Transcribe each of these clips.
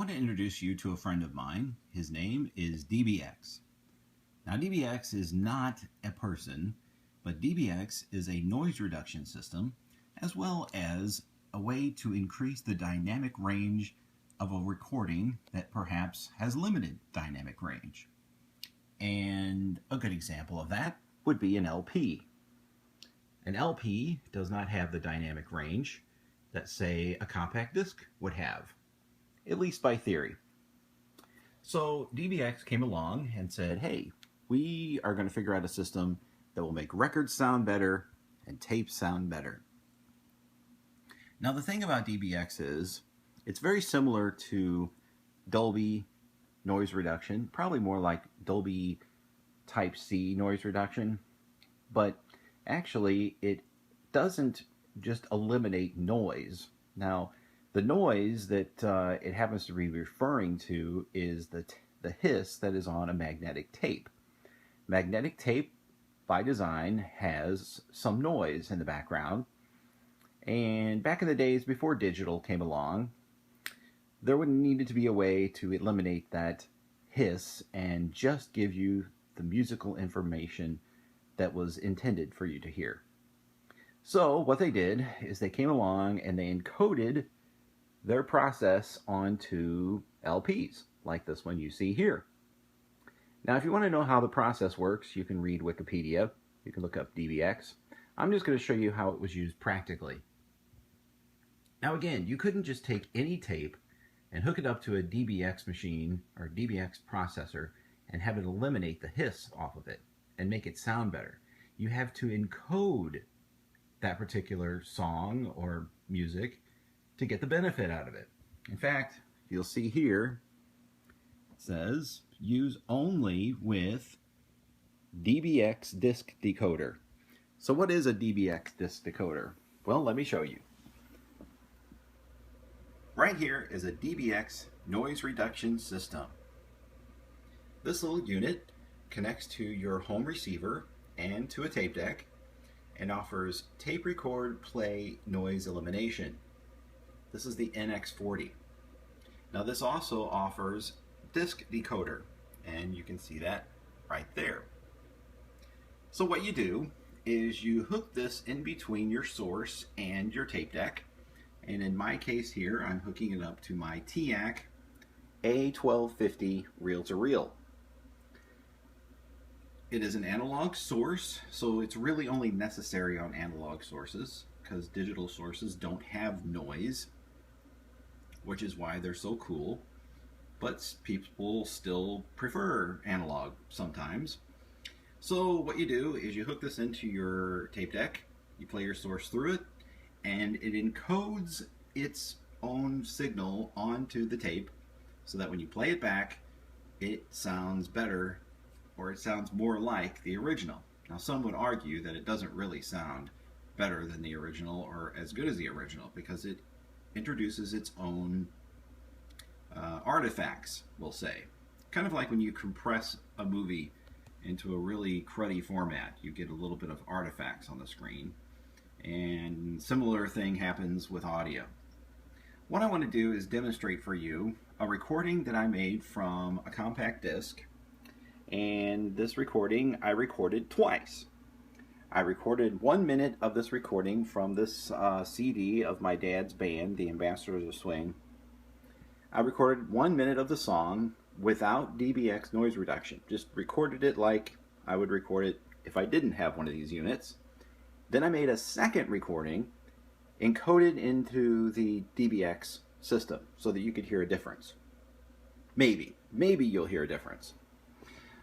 want to introduce you to a friend of mine. His name is DBX. Now, DBX is not a person, but DBX is a noise reduction system as well as a way to increase the dynamic range of a recording that perhaps has limited dynamic range. And a good example of that would be an LP. An LP does not have the dynamic range that, say, a compact disc would have, at least by theory. So DBX came along and said, hey, we are going to figure out a system that will make records sound better and tapes sound better. Now the thing about DBX is it's very similar to Dolby noise reduction, probably more like Dolby Type C noise reduction, but actually it doesn't just eliminate noise. Now the noise that it happens to be referring to is the hiss that is on a magnetic tape. Magnetic tape by design has some noise in the background, and back in the days before digital came along, there would needed to be a way to eliminate that hiss and just give you the musical information that was intended for you to hear. So what they did is they came along and they encoded their process onto LPs, like this one you see here. Now, if you want to know how the process works, you can read Wikipedia. You can look up DBX. I'm just going to show you how it was used practically. Now, again, you couldn't just take any tape and hook it up to a DBX machine or DBX processor and have it eliminate the hiss off of it and make it sound better. You have to encode that particular song or music to get the benefit out of it. In fact, you'll see here, it says, use only with DBX disc decoder. So what is a DBX disc decoder? Well, let me show you. Right here is a DBX noise reduction system. This little unit connects to your home receiver and to a tape deck and offers tape record play noise elimination. This is the NX40. Now this also offers disc decoder, and you can see that right there. So what you do is you hook this in between your source and your tape deck, and in my case here I'm hooking it up to my TAC A1250 reel-to-reel. It is an analog source, so it's really only necessary on analog sources because digital sources don't have noise, which is why they're so cool. But people still prefer analog sometimes. So what you do is you hook this into your tape deck, you play your source through it, and it encodes its own signal onto the tape so that when you play it back, it sounds better, or it sounds more like the original. Now some would argue that it doesn't really sound better than the original or as good as the original because it introduces its own artifacts, we'll say. Kind of like when you compress a movie into a really cruddy format, you get a little bit of artifacts on the screen. And similar thing happens with audio. What I want to do is demonstrate for you a recording that I made from a compact disc. And this recording I recorded twice. I recorded 1 minute of this recording from this CD of my dad's band, the Ambassadors of Swing. I recorded 1 minute of the song without DBX noise reduction. Just recorded it like I would record it if I didn't have one of these units. Then I made a second recording encoded into the DBX system so that you could hear a difference. Maybe you'll hear a difference.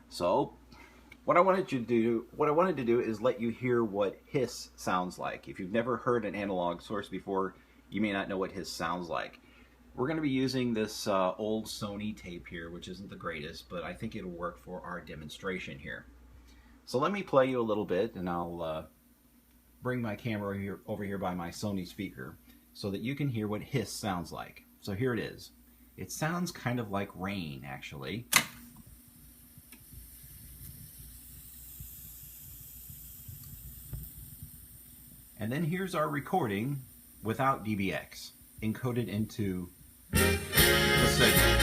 So what I wanted to do is let you hear what hiss sounds like. If you've never heard an analog source before, you may not know what hiss sounds like. We're going to be using this old Sony tape here, which isn't the greatest, but I think it'll work for our demonstration here. So let me play you a little bit, and I'll bring my camera over here by my Sony speaker so that you can hear what hiss sounds like. So here it is. It sounds kind of like rain, actually. And then here's our recording without DBX, encoded into the signal.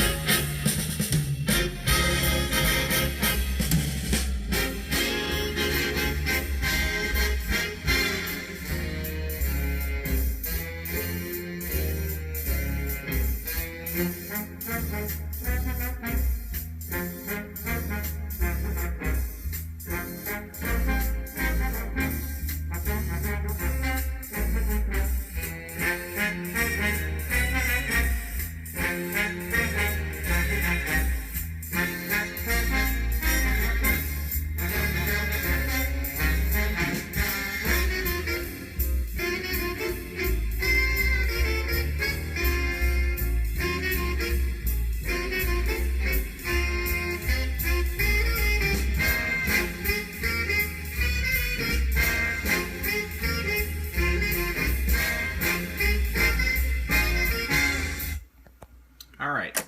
All right,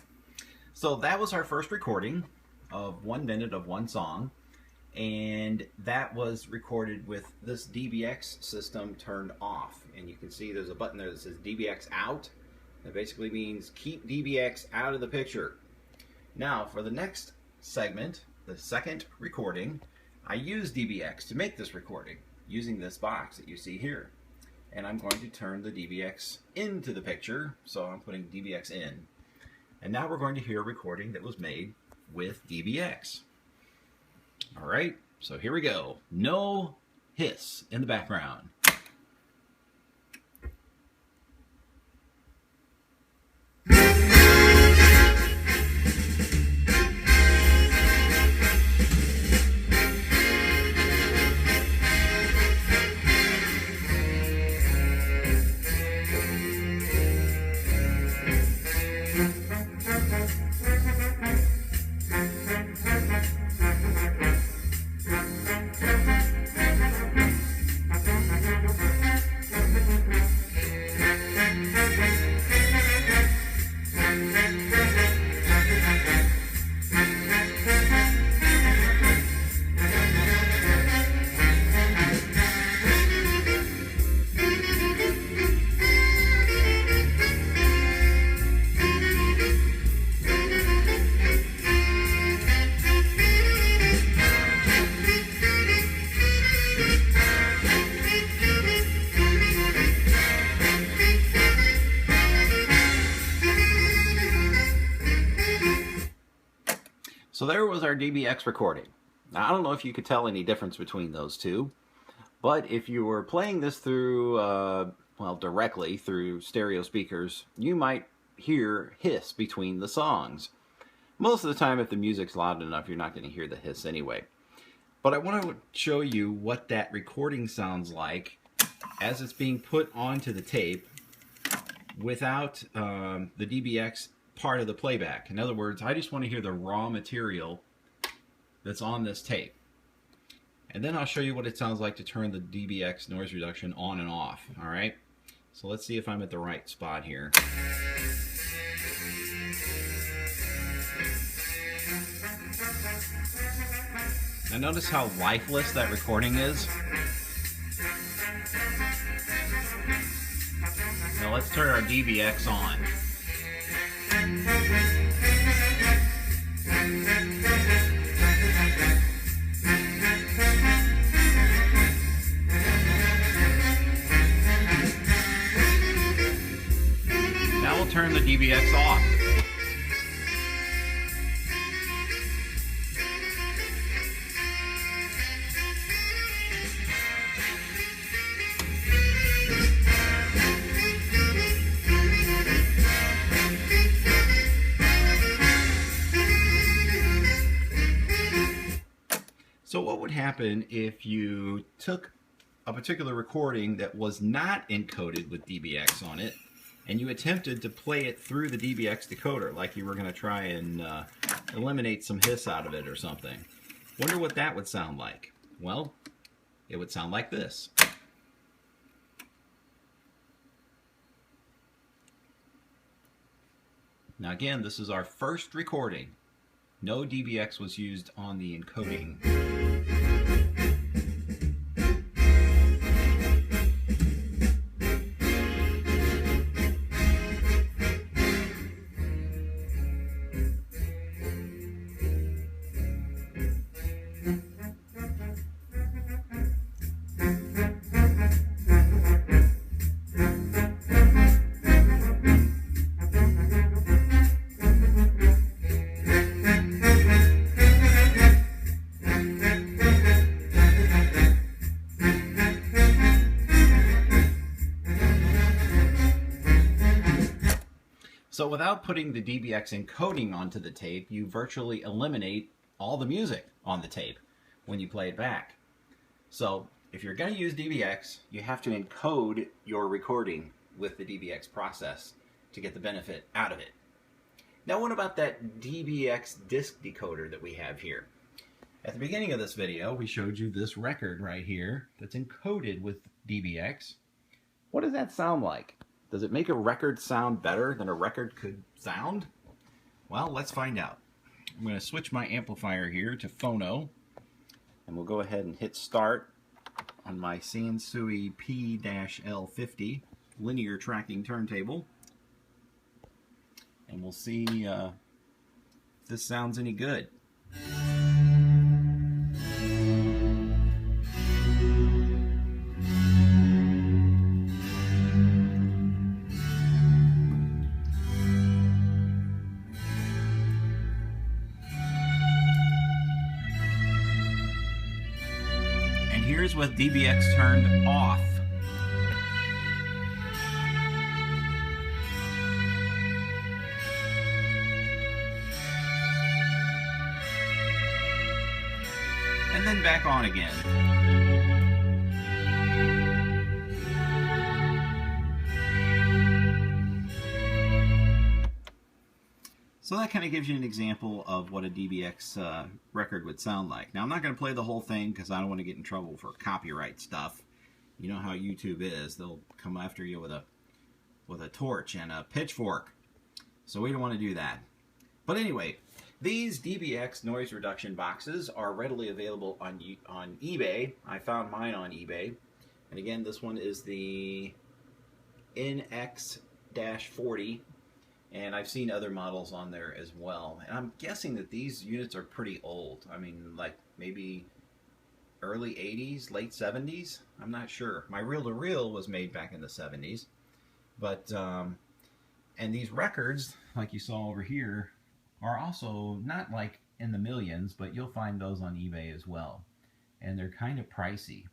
so that was our first recording of 1 minute of one song, and that was recorded with this DBX system turned off. And you can see there's a button there that says DBX out. That basically means keep DBX out of the picture. Now for the next segment, the second recording, I use DBX to make this recording using this box that you see here. And I'm going to turn the DBX into the picture, so I'm putting DBX in. And now we're going to hear a recording that was made with DBX. All right, so here we go. No hiss in the background. So there was our DBX recording. Now, I don't know if you could tell any difference between those two, but if you were playing this through, well, directly through stereo speakers, you might hear hiss between the songs. Most of the time, if the music's loud enough, you're not going to hear the hiss anyway. But I want to show you what that recording sounds like as it's being put onto the tape without the DBX part of the playback. In other words, I just want to hear the raw material that's on this tape. And then I'll show you what it sounds like to turn the DBX noise reduction on and off. All right, so let's see if I'm at the right spot here. Now notice how lifeless that recording is. Now let's turn our DBX on. Now we'll turn the DBX off. So what would happen if you took a particular recording that was not encoded with DBX on it, and you attempted to play it through the DBX decoder, like you were going to try and eliminate some hiss out of it or something? Wonder what that would sound like. Well, it would sound like this. Now again, this is our first recording. No DBX was used on the encoding. So without putting the DBX encoding onto the tape, you virtually eliminate all the music on the tape when you play it back. So if you're going to use DBX, you have to encode your recording with the DBX process to get the benefit out of it. Now what about that DBX disc decoder that we have here? At the beginning of this video, we showed you this record right here that's encoded with DBX. What does that sound like? Does it make a record sound better than a record could sound? Well, let's find out. I'm going to switch my amplifier here to phono, and we'll go ahead and hit start on my Sansui P-L50 linear tracking turntable, and we'll see if this sounds any good. And here's with DBX turned off. And then back on again. So that kind of gives you an example of what a DBX record would sound like. Now, I'm not going to play the whole thing because I don't want to get in trouble for copyright stuff. You know how YouTube is. They'll come after you with a torch and a pitchfork. So we don't want to do that. But anyway, these DBX noise reduction boxes are readily available on eBay. I found mine on eBay. And again, this one is the NX-40. And I've seen other models on there as well. And I'm guessing that these units are pretty old. I mean, like maybe early 80s, late 70s? I'm not sure. My reel-to-reel was made back in the 70s. But, and these records, like you saw over here, are also not like in the millions, but you'll find those on eBay as well. And they're kind of pricey.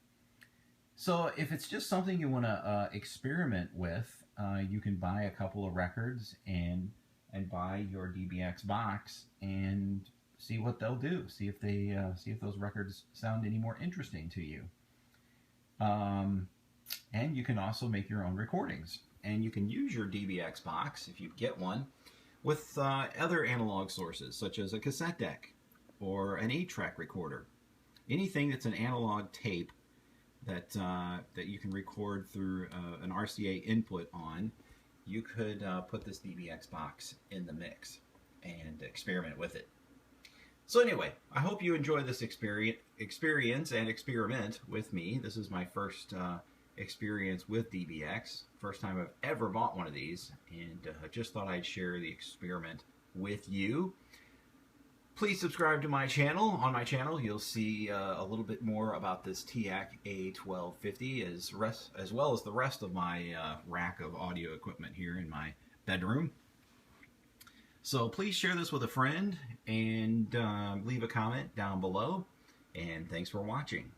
So if it's just something you want to experiment with, you can buy a couple of records and buy your DBX box and see what they'll do. See if they see if those records sound any more interesting to you. And you can also make your own recordings. And you can use your DBX box, if you get one, with other analog sources, such as a cassette deck or an 8-track recorder. Anything that's an analog tape that that you can record through an RCA input on, you could put this DBX box in the mix and experiment with it. So anyway, I hope you enjoy this experience and experiment with me. This is my first experience with DBX. First time I've ever bought one of these, and just thought I'd share the experiment with you. Please subscribe to my channel. On my channel, you'll see a little bit more about this TAC A1250 as well as the rest of my rack of audio equipment here in my bedroom. So please share this with a friend and leave a comment down below. And thanks for watching.